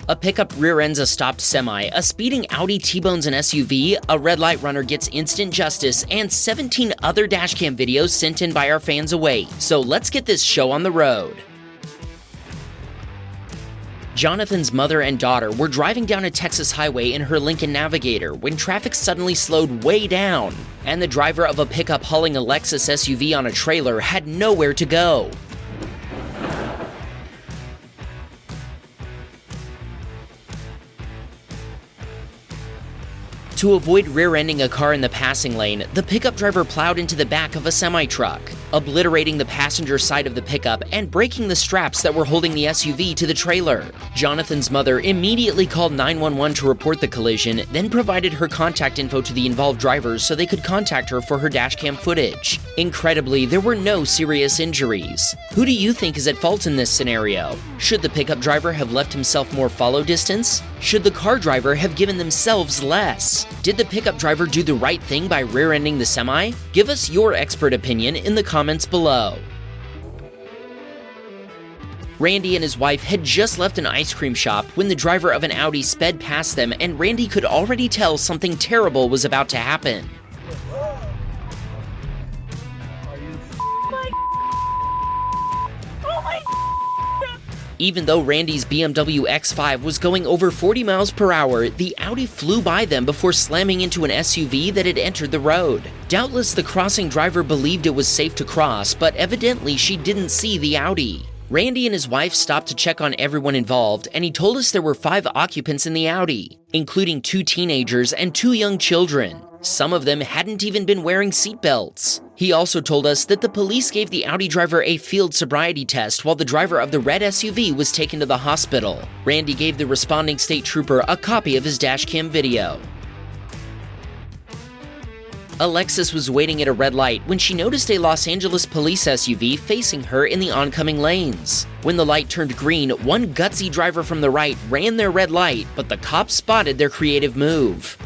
A pickup rear-ends a stopped semi, a speeding Audi T-bones an SUV, a red light runner gets instant justice, and 17 other dashcam videos sent in by our fans await. So let's get this show on the road. Jonathan's mother and daughter were driving down a Texas highway in her Lincoln Navigator when traffic suddenly slowed way down, and the driver of a pickup hauling a Lexus SUV on a trailer had nowhere to go. To avoid rear-ending a car in the passing lane, the pickup driver plowed into the back of a semi-truck, obliterating the passenger side of the pickup and breaking the straps that were holding the SUV to the trailer. Jonathan's mother immediately called 911 to report the collision, then provided her contact info to the involved drivers so they could contact her for her dashcam footage. Incredibly, there were no serious injuries. Who do you think is at fault in this scenario? Should the pickup driver have left himself more follow distance? Should the car driver have given themselves less? Did the pickup driver do the right thing by rear-ending the semi? Give us your expert opinion in the comments below. Randy and his wife had just left an ice cream shop when the driver of an Audi sped past them, and Randy could already tell something terrible was about to happen. Even though Randy's BMW X5 was going over 40 miles per hour, the Audi flew by them before slamming into an SUV that had entered the road. Doubtless the crossing driver believed it was safe to cross, but evidently she didn't see the Audi. Randy and his wife stopped to check on everyone involved, and he told us there were 5 occupants in the Audi, including 2 teenagers and 2 young children. Some of them hadn't even been wearing seatbelts. He also told us that the police gave the Audi driver a field sobriety test while the driver of the red SUV was taken to the hospital. Randy gave the responding state trooper a copy of his dashcam video. Alexis was waiting at a red light when she noticed a Los Angeles police SUV facing her in the oncoming lanes. When the light turned green, one gutsy driver from the right ran their red light, but the cops spotted their creative move.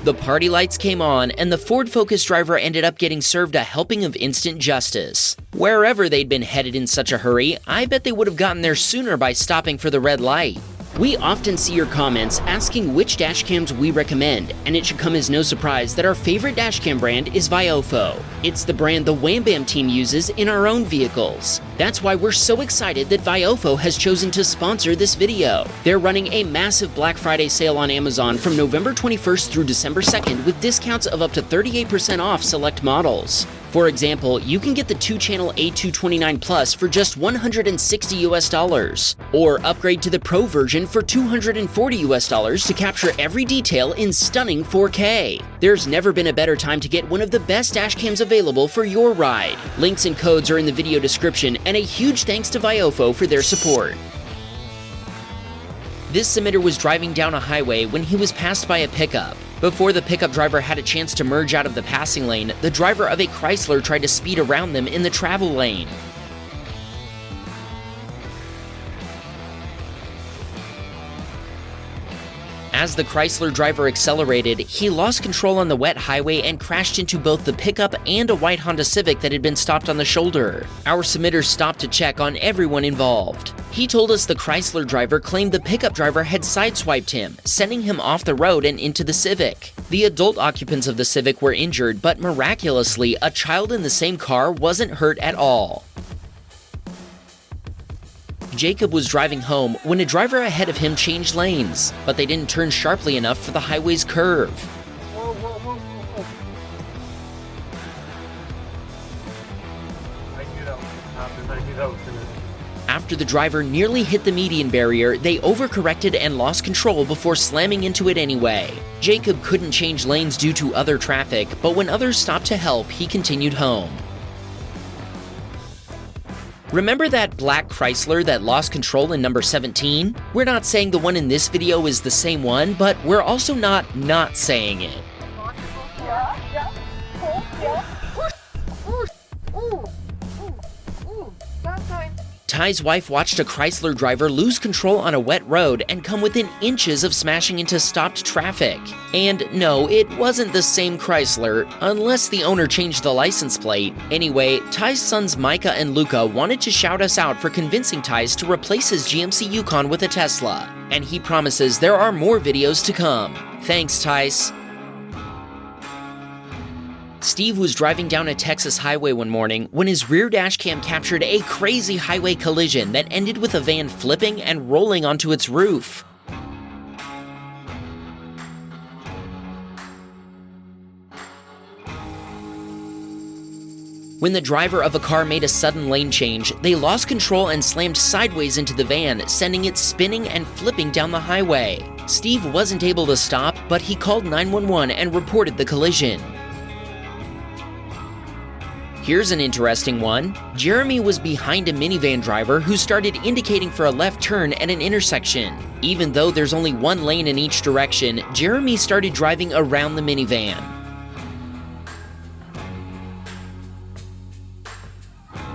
The party lights came on, and the Ford Focus driver ended up getting served a helping of instant justice. Wherever they'd been headed in such a hurry, I bet they would have gotten there sooner by stopping for the red light. We often see your comments asking which dashcams we recommend, and it should come as no surprise that our favorite dashcam brand is Voiceover. It's the brand the Wham Bam team uses in our own vehicles. That's why we're so excited that Voiceover has chosen to sponsor this video. They're running a massive Black Friday sale on Amazon from November 21st through December 2nd with discounts of up to 38% off select models. For example, you can get the 2-channel A229 Plus for just $160 or upgrade to the Pro version for $240 to capture every detail in stunning 4K. There's never been a better time to get one of the best dashcams available for your ride. Links and codes are in the video description, and a huge thanks to Voiceover for their support. This submitter was driving down a highway when he was passed by a pickup. Before the pickup driver had a chance to merge out of the passing lane, the driver of a Chrysler tried to speed around them in the travel lane. As the Chrysler driver accelerated, he lost control on the wet highway and crashed into both the pickup and a white Honda Civic that had been stopped on the shoulder. Our submitter stopped to check on everyone involved. He told us the Chrysler driver claimed the pickup driver had sideswiped him, sending him off the road and into the Civic. The adult occupants of the Civic were injured, but miraculously, a child in the same car wasn't hurt at all. Jacob was driving home when a driver ahead of him changed lanes, but they didn't turn sharply enough for the highway's curve. Whoa, whoa, whoa, whoa. I knew that was gonna happen. After the driver nearly hit the median barrier, they overcorrected and lost control before slamming into it anyway. Jacob couldn't change lanes due to other traffic, but when others stopped to help, he continued home. Remember that black Chrysler that lost control in number 17? We're not saying the one in this video is the same one, but we're also not saying it. Ty's wife watched a Chrysler driver lose control on a wet road and come within inches of smashing into stopped traffic. And no, it wasn't the same Chrysler, unless the owner changed the license plate. Anyway, Ty's sons Micah and Luca wanted to shout us out for convincing Ty's to replace his GMC Yukon with a Tesla. And he promises there are more videos to come. Thanks, Ty's. Steve was driving down a Texas highway one morning when his rear dash cam captured a crazy highway collision that ended with a van flipping and rolling onto its roof. When the driver of a car made a sudden lane change, they lost control and slammed sideways into the van, sending it spinning and flipping down the highway. Steve wasn't able to stop, but he called 911 and reported the collision. Here's an interesting one. Jeremy was behind a minivan driver who started indicating for a left turn at an intersection. Even though there's only one lane in each direction, Jeremy started driving around the minivan.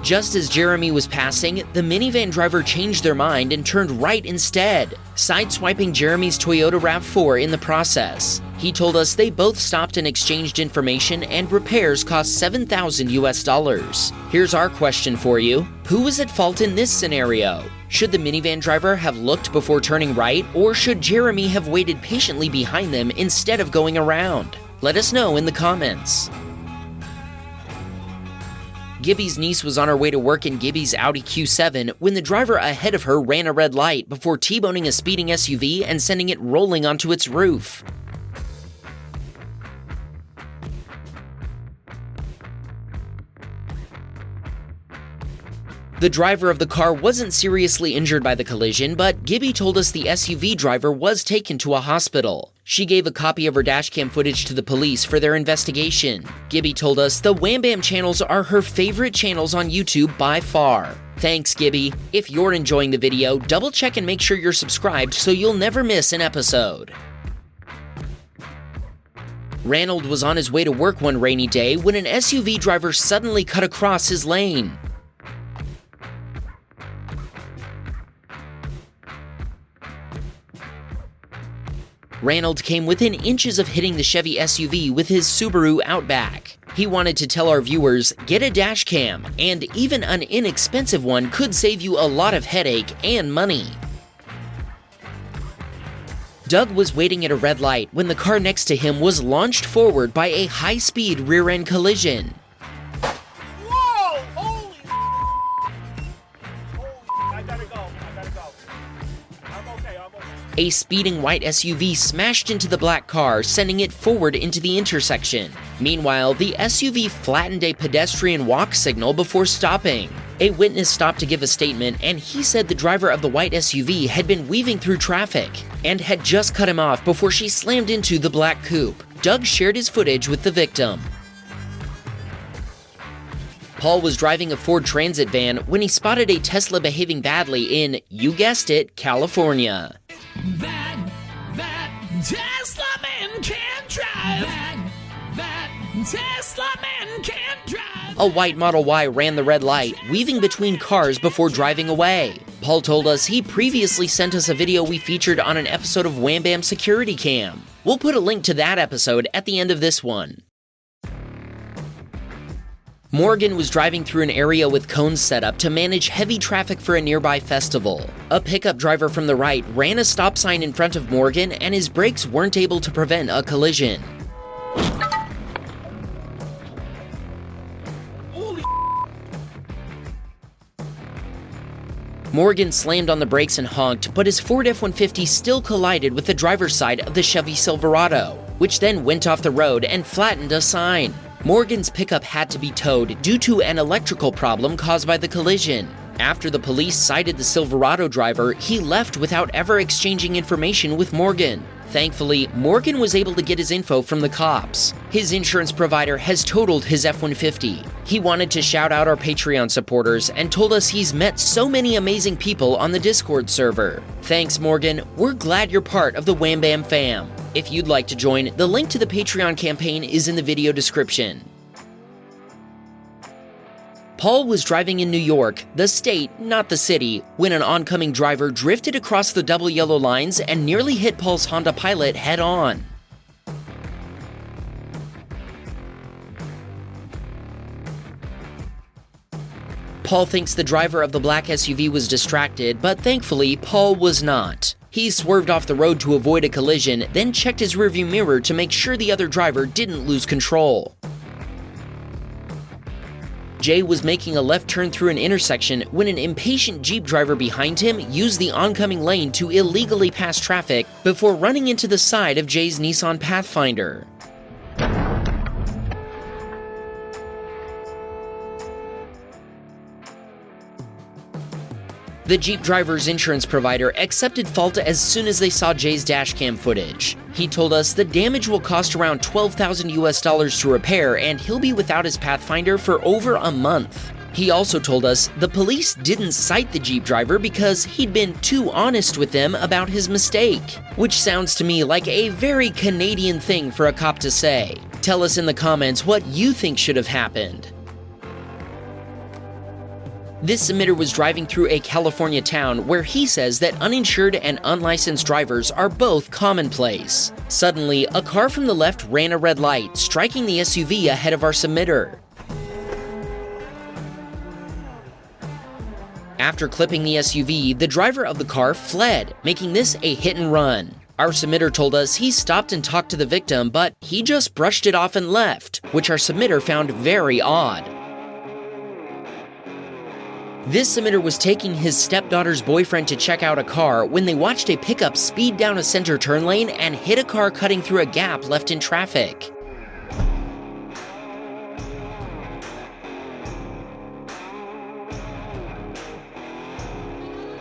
Just as Jeremy was passing, the minivan driver changed their mind and turned right instead, sideswiping Jeremy's Toyota RAV4 in the process. He told us they both stopped and exchanged information, and repairs cost $7,000 US. Here's our question for you. Who was at fault in this scenario? Should the minivan driver have looked before turning right, or should Jeremy have waited patiently behind them instead of going around? Let us know in the comments. Gibby's niece was on her way to work in Gibby's Audi Q7 when the driver ahead of her ran a red light before T-boning a speeding SUV and sending it rolling onto its roof. The driver of the car wasn't seriously injured by the collision, but Gibby told us the SUV driver was taken to a hospital. She gave a copy of her dashcam footage to the police for their investigation. Gibby told us the Wham Bam channels are her favorite channels on YouTube by far. Thanks, Gibby. If you're enjoying the video, double check and make sure you're subscribed so you'll never miss an episode. Ranald was on his way to work one rainy day when an SUV driver suddenly cut across his lane. Ranald came within inches of hitting the Chevy SUV with his Subaru Outback. He wanted to tell our viewers, get a dash cam, and even an inexpensive one could save you a lot of headache and money. Doug was waiting at a red light when the car next to him was launched forward by a high-speed rear-end collision. Whoa! Holy! I gotta go. I'm okay. A speeding white SUV smashed into the black car, sending it forward into the intersection. Meanwhile, the SUV flattened a pedestrian walk signal before stopping. A witness stopped to give a statement, and he said the driver of the white SUV had been weaving through traffic and had just cut him off before she slammed into the black coupe. Doug shared his footage with the victim. Paul was driving a Ford Transit van when he spotted a Tesla behaving badly in, you guessed it, California. That Tesla man can't drive. That Tesla man can't drive. A white Model Y ran the red light, weaving between cars before driving away. Paul told us he previously sent us a video we featured on an episode of Wham Bam Security Cam. We'll put a link to that episode at the end of this one. Morgan was driving through an area with cones set up to manage heavy traffic for a nearby festival. A pickup driver from the right ran a stop sign in front of Morgan, and his brakes weren't able to prevent a collision. Morgan slammed on the brakes and honked, but his Ford F-150 still collided with the driver's side of the Chevy Silverado, which then went off the road and flattened a sign. Morgan's pickup had to be towed due to an electrical problem caused by the collision. After the police cited the Silverado driver, he left without ever exchanging information with Morgan. Thankfully, Morgan was able to get his info from the cops. His insurance provider has totaled his F-150. He wanted to shout out our Patreon supporters and told us he's met so many amazing people on the Discord server. Thanks, Morgan. We're glad you're part of the Wham Bam fam. If you'd like to join, the link to the Patreon campaign is in the video description. Paul was driving in New York, the state, not the city, when an oncoming driver drifted across the double yellow lines and nearly hit Paul's Honda Pilot head-on. Paul thinks the driver of the black SUV was distracted, but thankfully, Paul was not. He swerved off the road to avoid a collision, then checked his rearview mirror to make sure the other driver didn't lose control. Jay was making a left turn through an intersection when an impatient Jeep driver behind him used the oncoming lane to illegally pass traffic before running into the side of Jay's Nissan Pathfinder. The Jeep driver's insurance provider accepted fault as soon as they saw Jay's dashcam footage. He told us the damage will cost around $12,000 to repair, and he'll be without his Pathfinder for over a month. He also told us the police didn't cite the Jeep driver because he'd been too honest with them about his mistake, which sounds to me like a very Canadian thing for a cop to say. Tell us in the comments what you think should have happened. This submitter was driving through a California town where he says that uninsured and unlicensed drivers are both commonplace. Suddenly, a car from the left ran a red light, striking the SUV ahead of our submitter. After clipping the SUV, the driver of the car fled, making this a hit and run. Our submitter told us he stopped and talked to the victim, but he just brushed it off and left, which our submitter found very odd. This submitter was taking his stepdaughter's boyfriend to check out a car when they watched a pickup speed down a center turn lane and hit a car cutting through a gap left in traffic.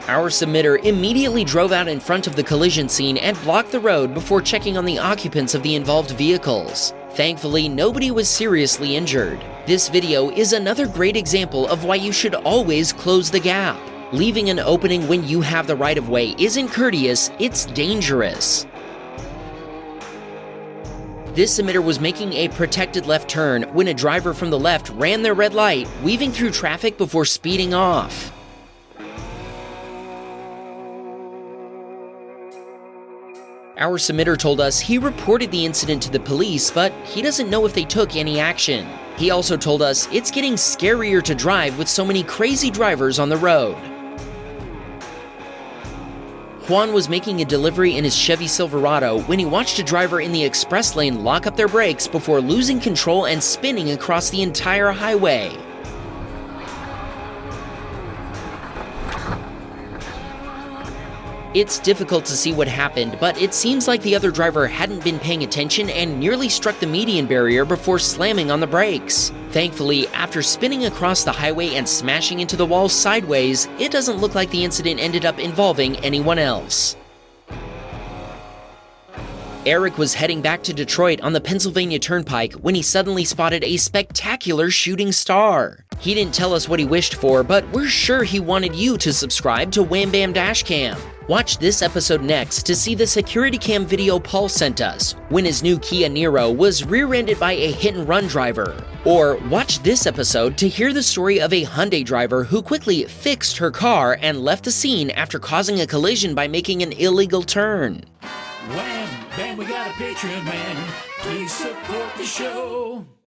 Our submitter immediately drove out in front of the collision scene and blocked the road before checking on the occupants of the involved vehicles. Thankfully, nobody was seriously injured. This video is another great example of why you should always close the gap. Leaving an opening when you have the right-of-way isn't courteous, it's dangerous. This submitter was making a protected left turn when a driver from the left ran their red light, weaving through traffic before speeding off. Our submitter told us he reported the incident to the police, but he doesn't know if they took any action. He also told us it's getting scarier to drive with so many crazy drivers on the road. Juan was making a delivery in his Chevy Silverado when he watched a driver in the express lane lock up their brakes before losing control and spinning across the entire highway. It's difficult to see what happened, but it seems like the other driver hadn't been paying attention and nearly struck the median barrier before slamming on the brakes. Thankfully, after spinning across the highway and smashing into the wall sideways, it doesn't look like the incident ended up involving anyone else. Eric was heading back to Detroit on the Pennsylvania Turnpike when he suddenly spotted a spectacular shooting star. He didn't tell us what he wished for, but we're sure he wanted you to subscribe to Wham Bam Dashcam. Watch this episode next to see the security cam video Paul sent us when his new Kia Niro was rear-ended by a hit-and-run driver. Or watch this episode to hear the story of a Hyundai driver who quickly fixed her car and left the scene after causing a collision by making an illegal turn. Wham, bam, we got a Patreon man. Please support the show.